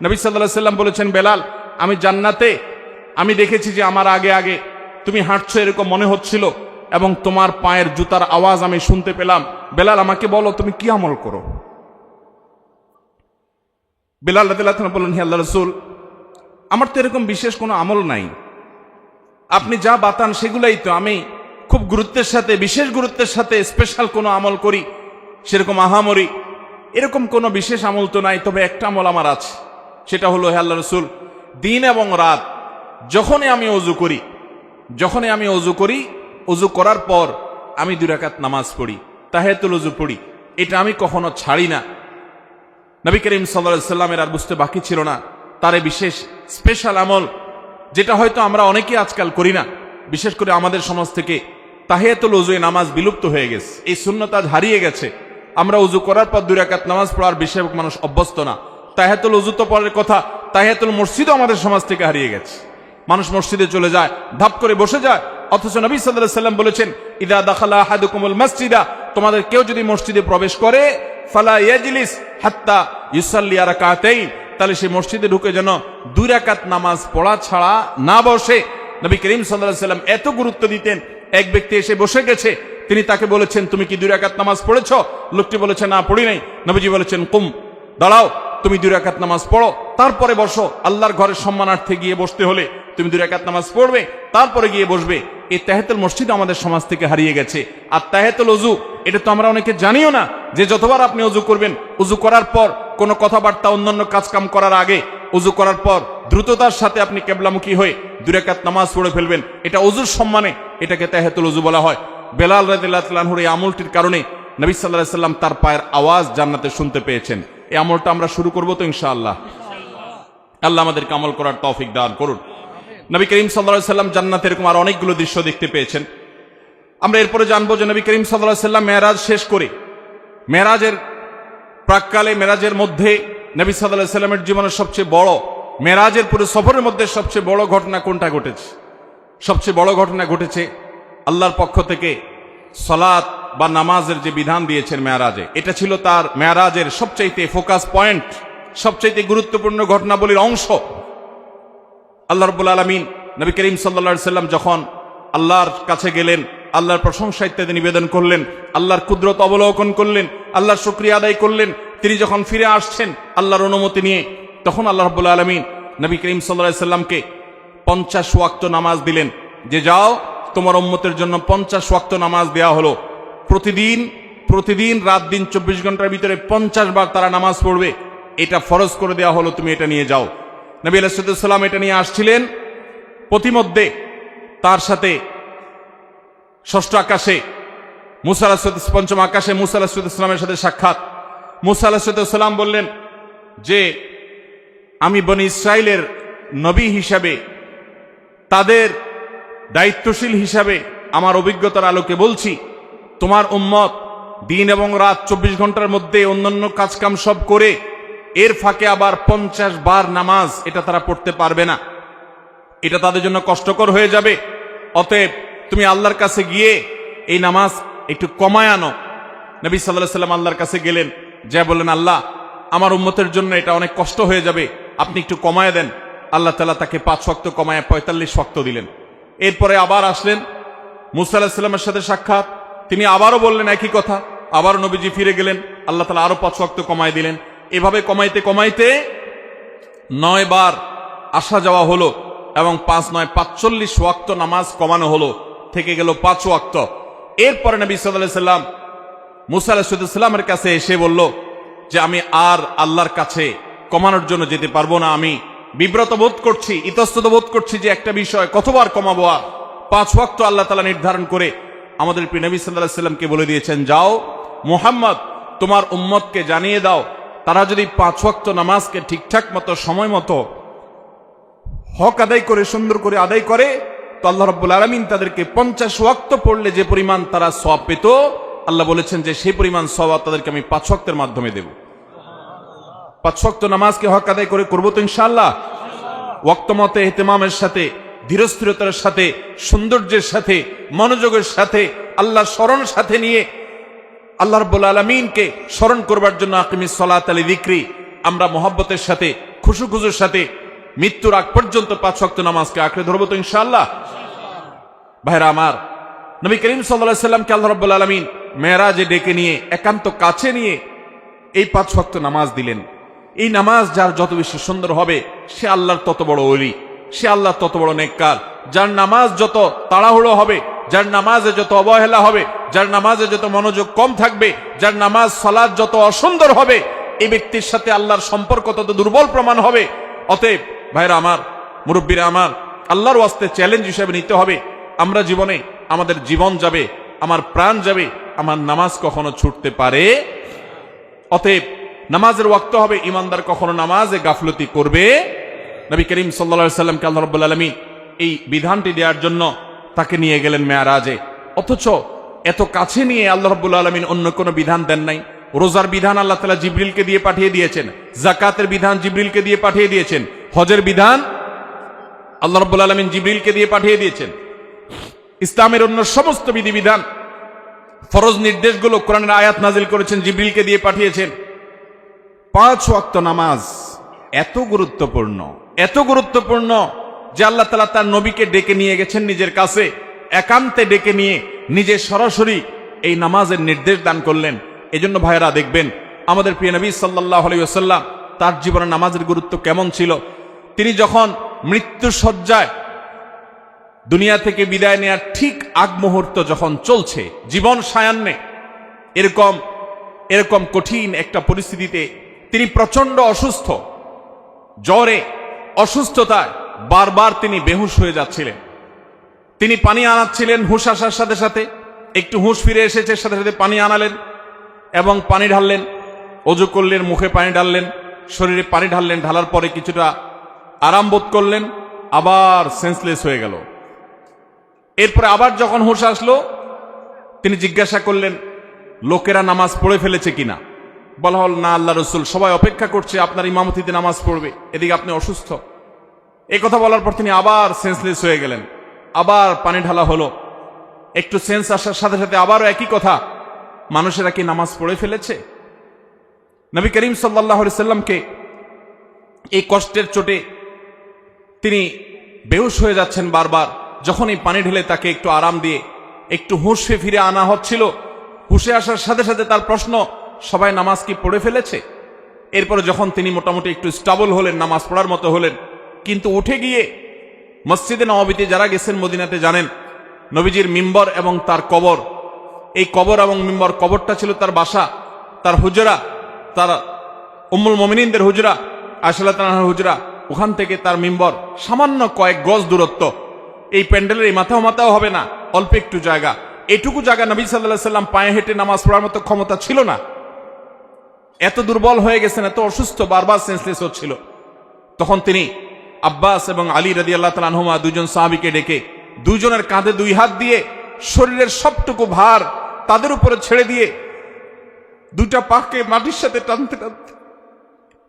নবী সাল্লাল্লাহু আলাইহি সাল্লাম বলেছেন, বেলাল, আমি জান্নাতে আমি দেখেছি যে আমার আগে আগে তুমি হাঁটছো, এরকম মনে হচ্ছিল, এবং তোমার পায়ের জুতার আওয়াজ আমি শুনতে পেলাম। বেলাল, আমাকে বলো তুমি কি আমল করো? বেলাল রাদিয়াল্লাহু আনহু বললেন, হে আল্লাহর রাসূল, আমার তো এরকম বিশেষ কোনো আমল নাই, আপনি যা বাতান সেগুলাই তো। আমি খুব গুরুত্বের সাথে, বিশেষ গুরুত্বের সাথে স্পেশাল কোনো আমল করি সেরকম আহামরি এরকম কোনো বিশেষ আমল তো নাই, তবে একটা আমল আমার আছে, সেটা হলো, হে আল্লাহর রাসূল, দিন এবং রাত যখনই আমি অজু করি, অজু করার পর আমি 2 রাকাত নামাজ পড়ি, তাহিয়াতুল ওযু পড়ি, এটা আমি কখনো ছাড়ি না। নবী করিম সাল্লাল্লাহু আলাইহি সাল্লামের আর বুঝতে বাকি ছিল না তার এই বিশেষ স্পেশাল আমল, যেটা হয়তো আমরা অনেকেই আজকাল করি না। বিশেষ করে আমাদের সমাজ থেকে তাহিয়াতুল ওযু নামাজ বিলুপ্ত হয়ে গেছে, এই সুন্নাত আজ হারিয়ে গেছে। আমরা ওযু করার পর 2 রাকাত নামাজ পড়ার বেশিরভাগ মানুষ অভ্যস্ত না। তাহিয়াতুল ওযু তো পরের কথা, তাহিয়াতুল মসজিদও আমাদের সমাজ থেকে হারিয়ে গেছে। মানুষ মসজিদে চলে যায়, ধাপ করে বসে যায়, অথচ নবী সাল্লাল্লাহু আলাইহি সাল্লাম বলেছেন, ইদা দাখালা আহাদুকুমুল মাসজিদা, তোমাদের কেউ যদি মসজিদে প্রবেশ করে, ফালা ইয়াজলিস হাত্তা ইউসাল্লি রাকাতাইন, তাহলে সেই মসজিদে ঢুকে যেন 2 রাকাত নামাজ পড়া ছাড়া না বসে। নবী করিম সাল্লাল্লাহু আলাইহি সাল্লাম এত গুরুত্ব দিতেন। এক ব্যক্তি এসে বসে গেছে, তিনি তাকে বলেছেন, তুমি কি 2 রাকাত নামাজ পড়েছো? লোকটি বলেছে, না পড়ি নাই। নবীজি বলেছেন, কুম, দাঁড়াও, তুমি 2 রাকাত নামাজ পড়ো, তারপরে বসো। আল্লাহর ঘরের সম্মানার্থে গিয়ে বসতে হলে তুমি 2 রাকাত নামাজ পড়বে, তারপরে গিয়ে বসবে। এই তাহিয়াতুল মসজিদ আমাদের সমাজ থেকে হারিয়ে গেছে। আর তাহিয়াতুল ওযু, এটা তো আমরা অনেকে জানিও না, যে যতবার আপনি ওযু করবেন, ওযু করার পর কোনো কথাবার্তা অন্যান্য কাজকাম করার আগে, ওযু করার পর দ্রুততার সাথে আপনি কিবলামুখী হয়ে 2 রাকাত নামাজ পড়ে ফেলবেন। এটা ওযুর সম্মানে, এটাকে তাহিয়াতুল ওযু বলা হয়। বেলাল রাদিয়াল্লাহু আনহুর এই আমলটির কারণে নবী সাল্লাল্লাহু আলাইহি সাল্লাম তার পায়ের আওয়াজ জান্নাতে শুনতে পেয়েছেন। এই আমলটা আমরা শুরু করব তো ইনশাআল্লাহ। আল্লাহ আমাদেরকে আমল করার তৌফিক দান করুন। নবী করিম সাল্লাল্লাহু আলাইহি সাল্লাম জান্নাতে এরকম আর অনেকগুলো দৃশ্য দেখতে পেয়েছেন। আমরা এরপরে জানবো যে নবী করিম সাল্লাল্লাহু আলাইহি সাল্লাম মেরাজ শেষ করে, মেরাজের প্রাককালে, মেরাজের মধ্যে নবী সাল্লাল্লাহু আলাইহি সাল্লামের জীবনের সবচেয়ে বড়, মেরাজের পুরো সফরের মধ্যে সবচেয়ে বড় ঘটনা কোনটা ঘটেছে? সবচেয়ে বড় ঘটনা ঘটেছে আল্লাহর পক্ষ থেকে সালাত বা নামাজের যে বিধান দিয়েছেন মেরাজে, এটা ছিল তার মেরাজের সবচাইতে ফোকাস পয়েন্ট, সবচাইতে গুরুত্বপূর্ণ ঘটনাবলীর অংশ। আল্লাহ রাব্বুল আলামিন নবী করিম সাল্লাল্লাহু আলাইহি সাল্লাম যখন আল্লাহর কাছে গেলেন, আল্লাহর প্রশংসা ইত্যাদি নিবেদন করলেন, আল্লাহর কুদরত অবলোকন করলেন, আল্লাহর শুকরিয়া আদায় করলেন, তিনি যখন ফিরে আসছেন আল্লাহর অনুমতি নিয়ে, তখন আল্লাহ রাব্বুল আলামিন নবী করিম সাল্লাল্লাহু আলাইহি সাল্লামকে 50 ওয়াক্ত নামাজ দিলেন, যে যাও তোমার উম্মতের জন্য 50 ওয়াক্ত নামাজ দেয়া হলো। প্রতিদিন রাত দিন 24 ঘন্টার ভিতরে 50 বার তারা নামাজ পড়বে, এটা ফরজ করে দেওয়া হলো, তুমি এটা নিয়ে যাও। নবী আলাইহিস সালাম এটা নিয়ে আসছিলেন। প্রতিমধ্যে তার সাথে ষষ্ঠ আকাশে মুসা আলাইহিস, পঞ্চম আকাশে মুসা আলাইহিস সালামের সাথে সাক্ষাৎ। মুসা আলাইহিস সালাম বললেন যে, আমি বনি ইসরাইলের নবী হিসাবে, তাদের দায়িত্বশীল হিসাবে আমার অভিজ্ঞতার আলোকে বলছি, তোমার উম্মত দিন এবং রাত 24 ঘন্টার মধ্যে অন্যান্য কাজকাম সব করে এর ফাঁকে আবার 50 বার নামাজ, এটা তারা পড়তে পারবে না, এটা তাদের জন্য কষ্টকর হয়ে যাবে। অতএব তুমি আল্লাহর কাছে গিয়ে এই নামাজ একটু কমায় আনো। নবী সাল্লাল্লাহু আলাইহি সাল্লাম আল্লাহর কাছে গেলেন, যা বললেন, আল্লাহ, আমার উম্মতের জন্য এটা অনেক কষ্ট হয়ে যাবে, আপনি একটু কমায় দেন। আল্লাহ তাআলা তাকে 5 ওয়াক্ত কমায় 45 ওয়াক্ত দিলেন। এরপরে আবার আসলেন, মুসা আলাইহিস সালামের সাথে সাক্ষাৎ, তিনি আবারও বললেন একই কথা, আবার নবীজি ফিরে গেলেন, আল্লাহ তাআলা আরো 5 ওয়াক্ত কমায় দিলেন। এভাবে কমাইতে কমাইতে 9 বার আসা যাওয়া হলো এবং 5 9 45 ওয়াক্ত নামাজ কমানো হলো, থেকে গেল 5 ওয়াক্ত। এরপরে নবী সাল্লাল্লাহু আলাইহি সাল্লাম মুসা আলাইহিস সালামের কাছে এসে বলল যে, আমি আর আল্লাহর কাছে কমানোর জন্য যেতে পারবো না, আমি বিব্রত বোধ করছি, ইতস্তত বোধ করছি যে একটা বিষয় কতবার কমাবো। 5 ওয়াক্ত আল্লাহ তাআলা নির্ধারণ করে আমাদের প্রিয় নবী সাল্লাল্লাহু আলাইহি সাল্লামকে বলে দিয়েছেন, যাও মুহাম্মদ, তোমার উম্মতকে জানিয়ে দাও, তারা যদি 5 ওয়াক্ত নামাজকে ঠিকঠাক মতো সময় মতো হক আদায় করে, সুন্দর করে আদায় করে, তো আল্লাহ রাব্বুল আলামিন তাদেরকে 50 ওয়াক্ত পড়লে যে পরিমাণ তারা সওয়াব পেত, আল্লাহ বলেছেন যে সেই পরিমাণ সওয়াব তাদেরকে আমি 5 ওয়াক্তের মাধ্যমে দেব। 5 ওয়াক্ত নামাজকে হক আদায় করে করবো তো ইনশাআল্লাহ। ওয়াক্ত মতে ইহতিমামের সাথে, ধীরস্থিরতার সাথে, সৌন্দর্যের সাথে, মনোযোগের সাথে, আল্লাহর স্মরণের সাথে নিয়ে আল্লাহ রাব্বুল আলামিনকে স্মরণ করবার জন্য আকিমিস সালাত আলি যিকরি, আমরা মহব্বতের সাথে খুশু খুশুর সাথে মৃত্যুর আগ পর্যন্ত 5 ওয়াক্ত নামাজকে আঁকড়ে ধরবো তো ইনশাআল্লাহ। ভাইরা আমার, নবী করিম সাল্লাল্লাহু আলাইহি সাল্লামকে আল্লাহ রাব্বুল আলামিন মেরাজে ডেকে নিয়ে একান্ত কাছে নিয়ে এই 5 ওয়াক্ত নামাজ দিলেন। এই নামাজ যার যত বেশি সুন্দর হবে সে আল্লাহর তত বড় ওলি, সে আল্লাহর তত বড় নেককার। যার নামাজ যত তাড়াহুড়ো হবে, যার নামাজে যত অবহেলা হবে, যার নামাজে যত মনোযোগ কম থাকবে, যার নামাজ সালাত যত অসুন্দর হবে, এই ব্যক্তির সাথে আল্লাহর সম্পর্ক তত দুর্বল প্রমাণ হবে। অতএব ভাইরা আমার, মুরব্বীরা আমার, আল্লাহর ওয়াস্তে চ্যালেঞ্জ হিসেবে নিতে হবে, আমরা জীবনে আমাদের জীবন যাবে, আমার প্রাণ যাবে, আমার নামাজ কখনো ছুটতে পারে। অতএব নামাজের ওয়াক্ত হবে, ইমানদার কখনো নামাজে গাফলতি করবে। নবী করিম সাল্লাল্লাহু আলাইহি সাল্লামকে আল্লাহ রাব্বুল আলামিন এই বিধানটি দেওয়ার জন্য তাকে নিয়ে গেলেন মেরাজে। অথচ এত কাছে নিয়ে আল্লাহ রাব্বুল আলামিন অন্য কোনো বিধান দেন নাই। রোজার বিধান আল্লাহ তাআলা জিবরিলকে দিয়ে পাঠিয়ে দিয়েছেন, যাকাতের বিধান জিবরিলকে দিয়ে পাঠিয়ে দিয়েছেন, হজের বিধান আল্লাহ রাব্বুল আলামিন জিবরিলকে দিয়ে পাঠিয়ে দিয়েছেন। ইসলামের অন্য সমস্ত বিধিবিধান, ফরজ নির্দেশগুলো কোরআনের আয়াত নাজিল করেছেন, জিবরিলকে দিয়ে পাঠিয়েছেন। 5 ওয়াক্ত নামাজ এত গুরুত্বপূর্ণ, এত গুরুত্বপূর্ণ যে আল্লাহ তাআলা তার নবীকে ডেকে নিয়ে গেছেন নিজের কাছে, একান্তে ডেকে নিয়ে নিজে সরাসরি এই নামাজের নির্দেশ দান করলেন। এজন্য ভাইরা দেখবেন আমাদের প্রিয় নবী সাল্লাল্লাহু আলাইহি ওয়াসাল্লাম তার জীবনে নামাজের গুরুত্ব কেমন ছিল। তিনি যখন মৃত্যু শয্যায় দুনিয়া থেকে বিদায় নেয়ার ঠিক আগ মুহূর্ত যখন চলছে, জীবন সায়ান্নে, এরকম কঠিন একটা পরিস্থিতিতে তিনি প্রচন্ড অসুস্থ, জ্বরে, অসুস্থতায় বারবার তিনি বেহুশ হয়ে যাচ্ছিলেন। তিনি পানি আনাচ্ছিলেন, হুঁশ আসার সাথে সাথে একটু হুঁশ ফিরে এসেছে, সাথে সাথে পানি আনালেন এবং পানি ঢাললেন, ওযু করলেন, মুখে পানি ঢাললেন, শরীরে পানি ঢাললেন, ঢালার পরে কিছুটা আরাম বোধ করলেন, আবার সেন্সলেস হয়ে গেল। এরপরে আবার যখন হুঁশ আসলো তিনি জিজ্ঞাসা করলেন লোকেরা নামাজ পড়ে ফেলেছে কিনা। বলা হল না আল্লাহ রসুল, সবাই অপেক্ষা করছে আপনার ইমামতিতে নামাজ পড়বে, এদিকে আপনি অসুস্থ। এই কথা বলার পর তিনি আবার সেন্সলেস হয়ে গেলেন, আবার পানি ঢালা হলো, একটু সেন্স আসার সাথে সাথে আবারও একই কথা, মানুষেরা কি নামাজ পড়ে ফেলেছে। নবী করিম সাল্লাল্লাহু আলাইহি সাল্লামকে এই কষ্টের চোটে তিনি বেহুশ হয়ে যাচ্ছেন বারবার। যখন এই পানি ঢেলে তাকে একটু আরাম দিয়ে একটু হুঁশে ফিরে আনা হচ্ছিল, হুঁশে আসার সাথে সাথে তার প্রশ্ন, সবাই নামাজ কি পড়ে ফেলেছে। এরপরে যখন তিনি মোটামুটি একটু স্টেবল হলেন, নামাজ পড়ার মতো হলেন, কিন্তু উঠে গিয়ে মসজিদে নববীতে যারা গেছেন মদিনাতে জানেন নবীজির মিম্বর এবং তার কবর, এই কবর এবং মিম্বর, কবরটা ছিল তার বাসা, তার হুজরা, তার উম্মুল মুমিনিনদের হুজরা, আয়েশা রাদিয়াল্লাহু আনহার হুজরা, ওখান থেকে তার মিম্বর সামান্য কয়েক গজ দূরত্ব। এই প্যান্ডেলের এই মাথাও হবে না, অল্প একটু জায়গা। এটুকু জায়গা নবী সাল্লাল্লাহু আলাইহি সাল্লাম পায়ে হেঁটে নামাজ পড়ার মতো ক্ষমতা ছিল না। এত দুর্বল হয়ে গেছেন, এত অসুস্থ, বারবার সেন্সলেস হচ্ছিল। তখন তিনি আব্বাস এবং আলী রাদিয়াল্লাহু তাআলা আনহুমা, দুজন সাহাবীকে ডেকে দুজনের কাঁধে 2 হাত দিয়ে শরীরের সবটুকু ভার তাদের উপরে ছেড়ে দিয়ে 2টা পাকে মাটির সাথে টানতে টানতে,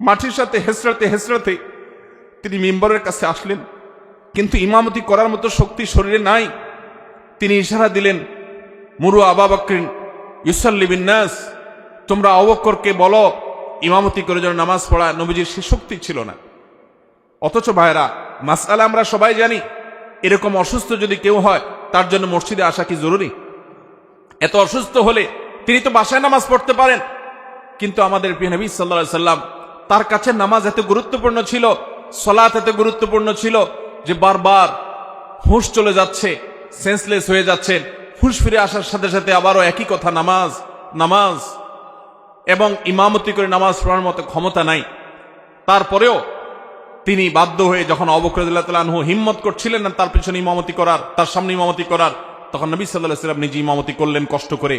মাটির সাথে হেসরাতে হেসরাতে তিনি মিম্বরের কাছে আসলেন। কিন্তু ইমামতি করার মতো শক্তি শরীরে নাই। তিনি ইশারা দিলেন, মুরু আবু বকর ইউসাল্লি বিন নাস, তোমরা আবু বকরকে বলো ইমামতি করে যেন নামাজ পড়ায়। নবীজির সে শক্তি ছিল না। অথচ ভাইরা, মাসআলা আমরা সবাই জানি, এরকম অসুস্থ যদি কেউ হয় তার জন্য মসজিদে আসা কি জরুরি? এত অসুস্থ হলে তিনি তো বাসায় নামাজ পড়তে পারেন। কিন্তু আমাদের প্রিয় নবী সাল্লাল্লাহু আলাইহি সাল্লাম, তার কাছে নামাজ এত গুরুত্বপূর্ণ ছিল, সালাত এত গুরুত্বপূর্ণ ছিল যে বারবার হুঁশ চলে যাচ্ছে, সেন্সলেস হয়ে যাচ্ছেন, হুঁশ ফিরে আসার সাথে সাথে আবারও একই কথা, নামাজ নামাজ, এবং ইমামতি করে নামাজ পড়ার মতো ক্ষমতা নাই। তারপরেও তিনি বাধ্য হয়ে যখন আবু বকর রাদিয়াল্লাহু তাআলা আনহু হিম্মত করছিলেন না তার পিছনে ইমামতি করার, তার সামনে ইমামতি করার, তখন নবী সাল্লাল্লাহু আলাইহি ওয়াসাল্লাম নিজে ইমামতি করলেন কষ্ট করে।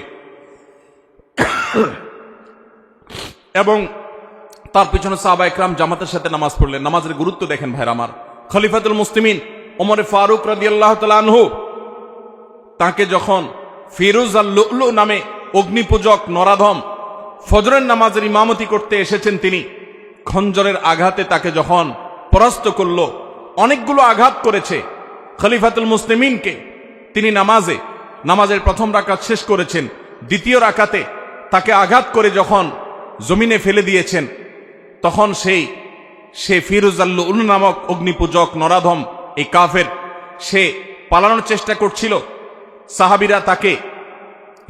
এবং তার পিছনে সাহাবায়ে কেরাম জামাতের সাথে নামাজ পড়লেন। নামাজের গুরুত্ব দেখেন ভাইরা আমার। খলিফাতুল মুসলিমিন ওমর ফারুক রাদিয়াল্লাহু তাআলা আনহু, তাকে যখন ফিরোজ আল লুলু নামে অগ্নিপূজক নরাধম ফজরের নামাজের ইমামতি করতে এসেছেন, তিনি খঞ্জরের আঘাতে তাকে যখন পরাস্ত করল, অনেকগুলো আঘাত করেছে খলিফাতুল মুসলিমিনকে। তিনি নামাজের প্রথম রাকাত শেষ করেছেন, দ্বিতীয় রাকাতে তাকে আঘাত করে যখন জমিনে ফেলে দিয়েছেন, তখন সেই সে ফিরুজাল্লুল নামক অগ্নিপূজক নরাধম এই কাফের, সে পালানোর চেষ্টা করছিল। সাহাবীরা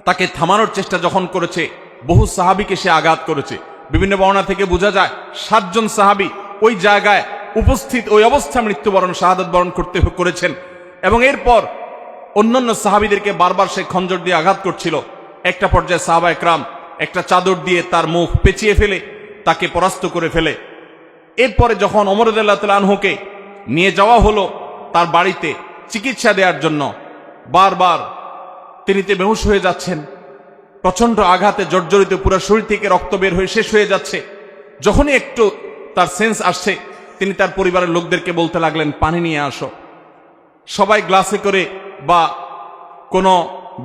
তাকে থামানোর চেষ্টা যখন করেছে, বহু সাহাবীকে সে আঘাত করেছে। বিভিন্ন বর্ণনা থেকে বোঝা যায় 7 জন সাহাবী ওই জায়গায় উপস্থিত ওই অবস্থা মৃত্যুবরণ শাহাদাত বরণ করেছেন। এবং এরপর অন্যান্য সাহাবীদেরকে বারবার সে খঞ্জর দিয়ে আঘাত করছিল। একটা পর্যায়ে সাহাবা একরাম একটা চাদর দিয়ে তার মুখ পেঁচিয়ে ফেলে তাকে পরাস্ত করে ফেলে। এরপরে যখন ওমর রাদিয়াল্লাহু তাআলা আনহুকে নিয়ে যাওয়া হলো তার বাড়িতে চিকিৎসা দেওয়ার জন্য, বারবার তিনি বেহুশ হয়ে যাচ্ছেন, প্রচন্ড আঘাতে জর্জরিত, পুরো শরীর থেকে রক্ত বের হয়ে শেষ হয়ে যাচ্ছে। যখনই একটু তার সেন্স আসছে, তিনি তার পরিবারের লোকদেরকে বলতে লাগলেন, পানি নিয়ে আসো। সবাই গ্লাসে করে বা কোনো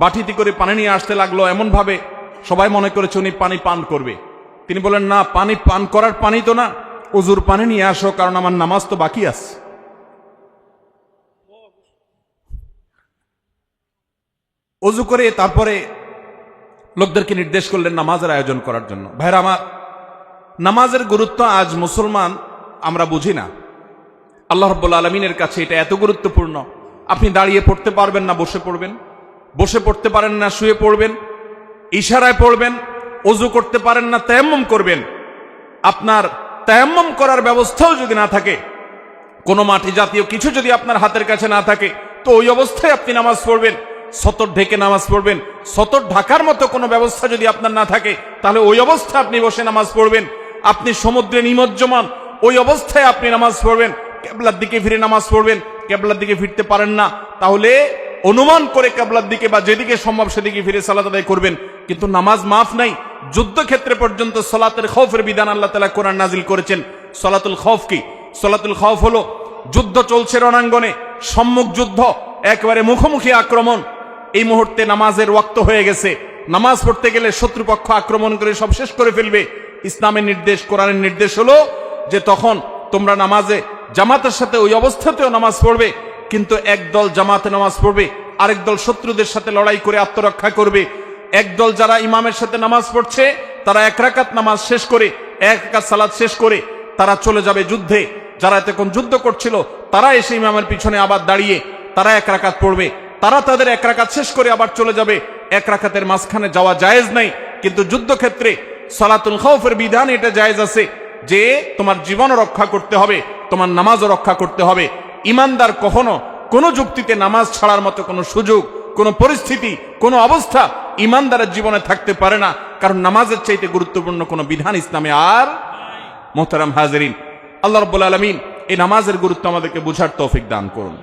বাটিতে করে পানি নিয়ে আসতে লাগলো। এমন ভাবে সবাই মনে করেছে উনি পানি পান করবে। তিনি বলেন, না, পানি পান করার পানি তো না, ওযুর পানি নিয়ে আসো, কারণ আমার নামাজ তো বাকি আছে। ওযু করে তারপরে লোকদেরকে নির্দেশ করলেন নামাজের আয়োজন করার জন্য। ভাইরা আমার, নামাজের গুরুত্ব আজ মুসলমান আমরা বুঝি না। আল্লাহ রাব্বুল আলামিনের কাছে এটা এত গুরুত্বপূর্ণ। আপনি দাঁড়িয়ে পড়তে পারবেন না, বসে পড়বেন, বসে পড়তে পারেন না, শুয়ে পড়বেন, ইশারায় পড়বেন, ওযু করতে পারেন না, তায়াম্মুম করবেন। আপনার তায়াম্মুম করার ব্যবস্থাও যদি না থাকে, কোনো মাটি জাতীয় কিছু যদি আপনার হাতের কাছে না থাকে, তো ওই অবস্থায় আপনি নামাজ পড়বেন। সতর ঢেকে নামাজ পড়বেন। সতর ঢাকার মতো কোনো ব্যবস্থা যদি আপনার না থাকে, তাহলে ওই অবস্থায় আপনি বসে নামাজ পড়বেন। আপনি সমুদ্রে নিমজ্জমান, ওই অবস্থায় আপনি নামাজ পড়বেন। কিবলার দিকে ফিরে নামাজ পড়বেন। কিবলার দিকে ফিরতে পারেন না, তাহলে অনুমান করে কিবলার দিকে বা যেদিকে সম্ভব সেদিকে ফিরে সালাত আদায় করবেন। কিন্তু নামাজ মাফ নাই। যুদ্ধক্ষেত্রে পর্যন্ত সালাতের খৌফের বিধান আল্লাহ তাআলা কোরআন নাজিল করেছেন। সালাতুল খৌফ কি? সালাতুল খৌফ হলো যুদ্ধ চলছে রণাঙ্গনে, সম্মুখ যুদ্ধ, একেবারে মুখোমুখি আক্রমণ। এই মুহূর্তে নামাজের ওয়াক্ত হয়ে গেছে। নামাজ পড়তে গেলে শত্রুপক্ষ আক্রমণ করে সব শেষ করে ফেলবে। ইসলামের নির্দেশ, কোরআনের নির্দেশ হলো যে তখন তোমরা নামাজে জামাতের সাথে ওই অবস্থাতেও নামাজ পড়বে, কিন্তু একদল জামাতে নামাজ পড়বে, আরেক দল শত্রুদের সাথে লড়াই করে আত্মরক্ষা করবে। একদল যারা ইমামের সাথে নামাজ পড়ছে, তারা 1 রাকাত নামাজ শেষ করে, 1 রাকাত সালাত শেষ করে তারা চলে যাবে যুদ্ধে। যারা এতক্ষণ যুদ্ধ করছিল, তারা এসে ইমামের পিছনে আবার দাঁড়িয়ে তারা 1 রাকাত পড়বে। তারা তাদের 1 রাকাত শেষ করে আবার চলে যাবে। 1 রাকাতের মাঝখানে যাওয়া জায়েজ নাই। কিন্তু যুদ্ধক্ষেত্রে সালাতুল খৌফের বিধান এটা জায়েজ আছে যে তোমার জীবনও রক্ষা করতে হবে, তোমার নামাজও রক্ষা করতে হবে। ইমানদার কখনো কোনো যুক্তিতে নামাজ ছাড়ার মতো কোনো সুযোগ, কোনো পরিস্থিতি, কোনো অবস্থা ইমানদারের জীবনে থাকতে পারে না, কারণ নামাজের চাইতে গুরুত্বপূর্ণ কোনো বিধান ইসলামে আর। মোহতারাম হাজিরিন, আল্লাহ রাব্বুল আলামিন এই নামাজের গুরুত্ব আমাদেরকে বুঝার তৌফিক দান করুন।